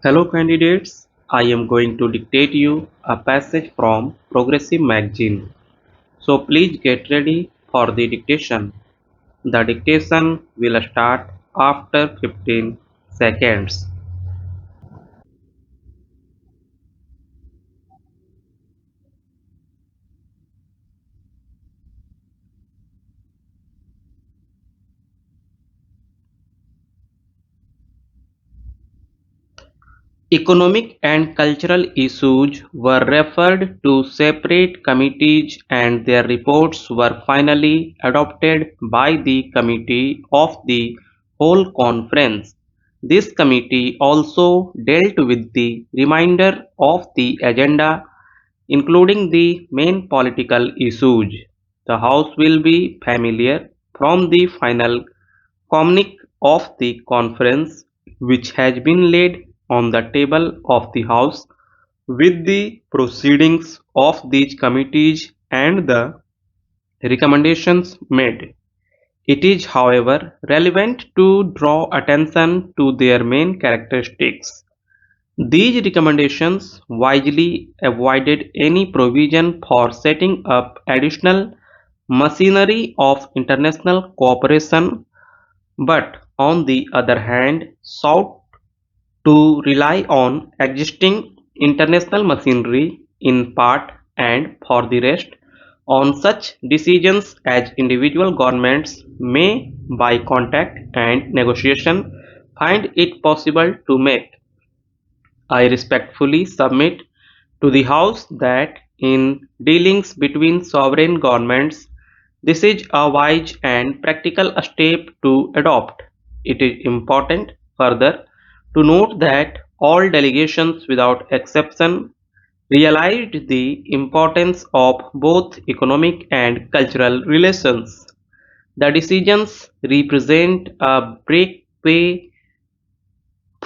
Hello candidates, I am going to dictate you a passage from Progressive Magazine. So please get ready for the dictation. The dictation will start after 15 seconds. Economic and cultural issues were referred to separate committees and their reports were finally adopted by the Committee of the Whole Conference. This committee also dealt with the remainder of the agenda, including the main political issues. The House will be familiar from the final communique of the conference, which has been laid on the table of the House with the proceedings of these committees and the recommendations made. It is, however, relevant to draw attention to their main characteristics. These recommendations wisely avoided any provision for setting up additional machinery of international cooperation, but on the other hand sought to rely on existing international machinery in part, and for the rest on such decisions as individual governments may by contact and negotiation find it possible to make. I respectfully submit to the House that in dealings between sovereign governments, this is a wise and practical step to adopt. It is important further to note that all delegations without exception realized the importance of both economic and cultural relations. The decisions represent a breakaway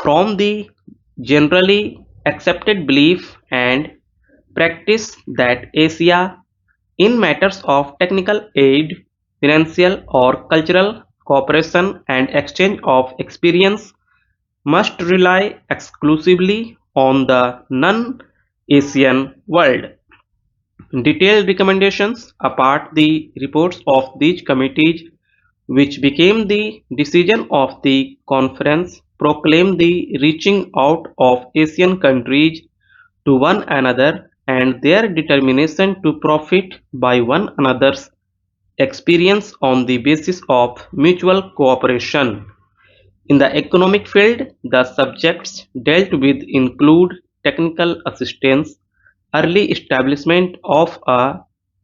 from the generally accepted belief and practice that Asia, in matters of technical aid, financial or cultural cooperation and exchange of experience, must rely exclusively on the non-Asian world. Detailed recommendations apart the reports of these committees, which became the decision of the conference, proclaim the reaching out of Asian countries to one another and their determination to profit by one another's experience on the basis of mutual cooperation. In the economic field, the subjects dealt with include technical assistance, early establishment of a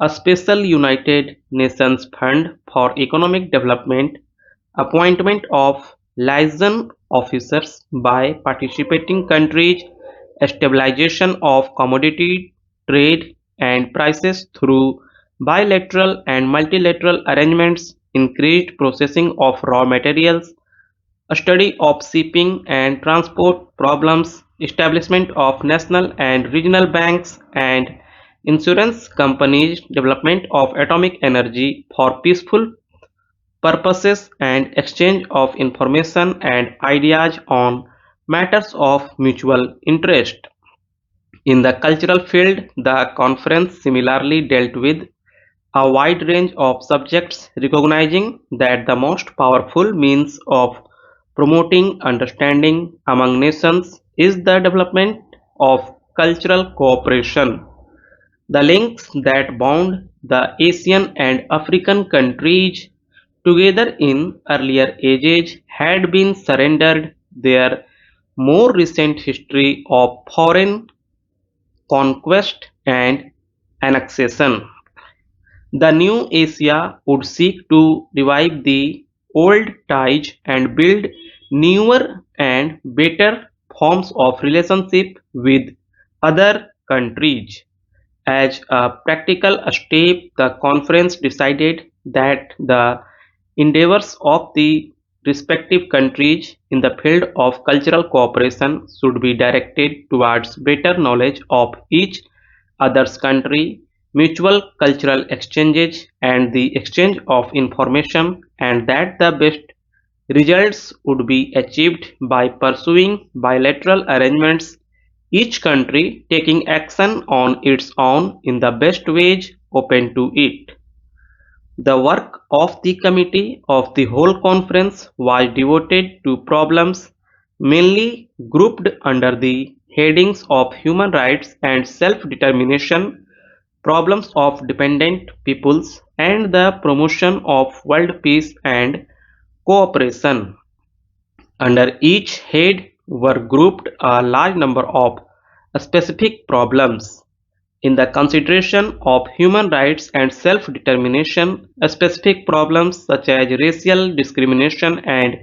special United Nations Fund for Economic Development, appointment of liaison officers by participating countries, stabilization of commodity trade and prices through bilateral and multilateral arrangements, increased processing of raw materials, a study of shipping and transport problems, establishment of national and regional banks and insurance companies, development of atomic energy for peaceful purposes, and exchange of information and ideas on matters of mutual interest. In the cultural field, the conference similarly dealt with a wide range of subjects, recognizing that the most powerful means of promoting understanding among nations is the development of cultural cooperation. The links that bound the Asian and African countries together in earlier ages had been surrendered. Their more recent history of foreign conquest and annexation. The new Asia would seek to revive the old ties and build newer and better forms of relationship with other countries. As a practical step, the conference decided that the endeavors of the respective countries in the field of cultural cooperation should be directed towards better knowledge of each other's country, mutual cultural exchanges, and the exchange of information, and that the best Results would be achieved by pursuing bilateral arrangements, each country taking action on its own in the best ways open to it. The work of the committee of the whole conference was devoted to problems mainly grouped under the headings of human rights and self-determination, problems of dependent peoples, and the promotion of world peace and cooperation. Under each head were grouped a large number of specific problems. In the consideration of human rights and self-determination, specific problems such as racial discrimination and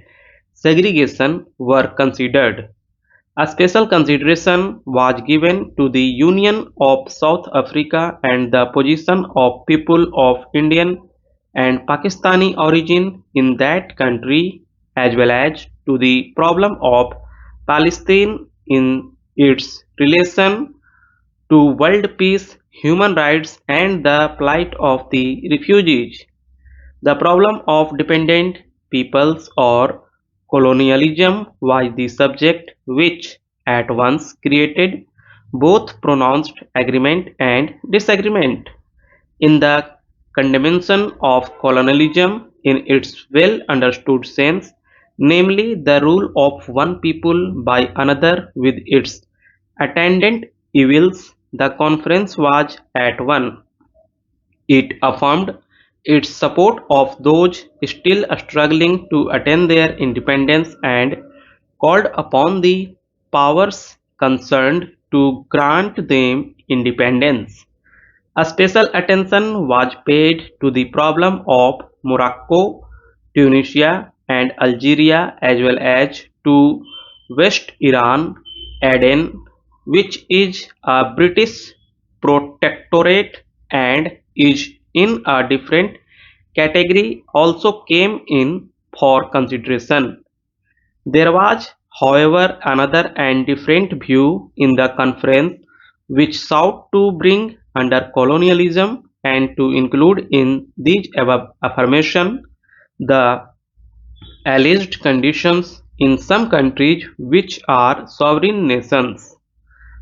segregation were considered. A special consideration was given to the Union of South Africa and the position of people of Indian and Pakistani origin in that country, as well as to the problem of Palestine in its relation to world peace, human rights, and the plight of the refugees. The problem of dependent peoples or colonialism was the subject which at once created both pronounced agreement and disagreement. In the condemnation of colonialism in its well understood sense, namely the rule of one people by another with its attendant evils, the conference was at one. It affirmed its support of those still struggling to attain their independence and called upon the powers concerned to grant them independence. A special attention was paid to the problem of Morocco, Tunisia, and Algeria, as well as to West Iran, Aden, which is a British protectorate and is in a different category, also came in for consideration. There was, however, another and different view in the conference which sought to bring under colonialism and to include in these above affirmation the alleged conditions in some countries which are sovereign nations.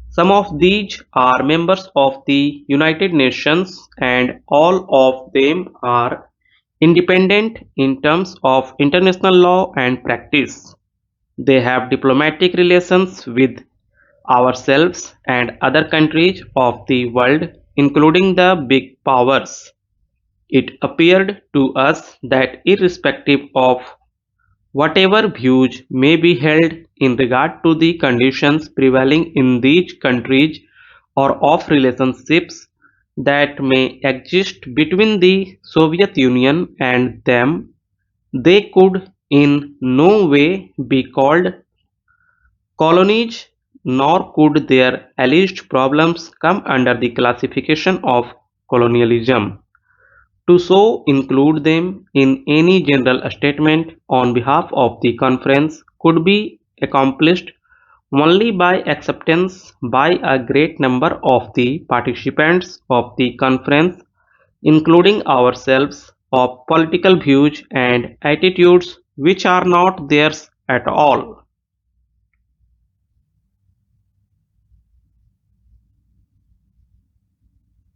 Some of these are members of the United Nations and all of them are independent in terms of international law and practice. They have diplomatic relations with ourselves and other countries of the world, including the big powers. It appeared to us that irrespective of whatever views may be held in regard to the conditions prevailing in these countries or of relationships that may exist between the Soviet Union and them, they could in no way be called colonies, nor could their alleged problems come under the classification of colonialism. To so include them in any general statement on behalf of the conference could be accomplished only by acceptance by a great number of the participants of the conference, including ourselves, of political views and attitudes which are not theirs at all.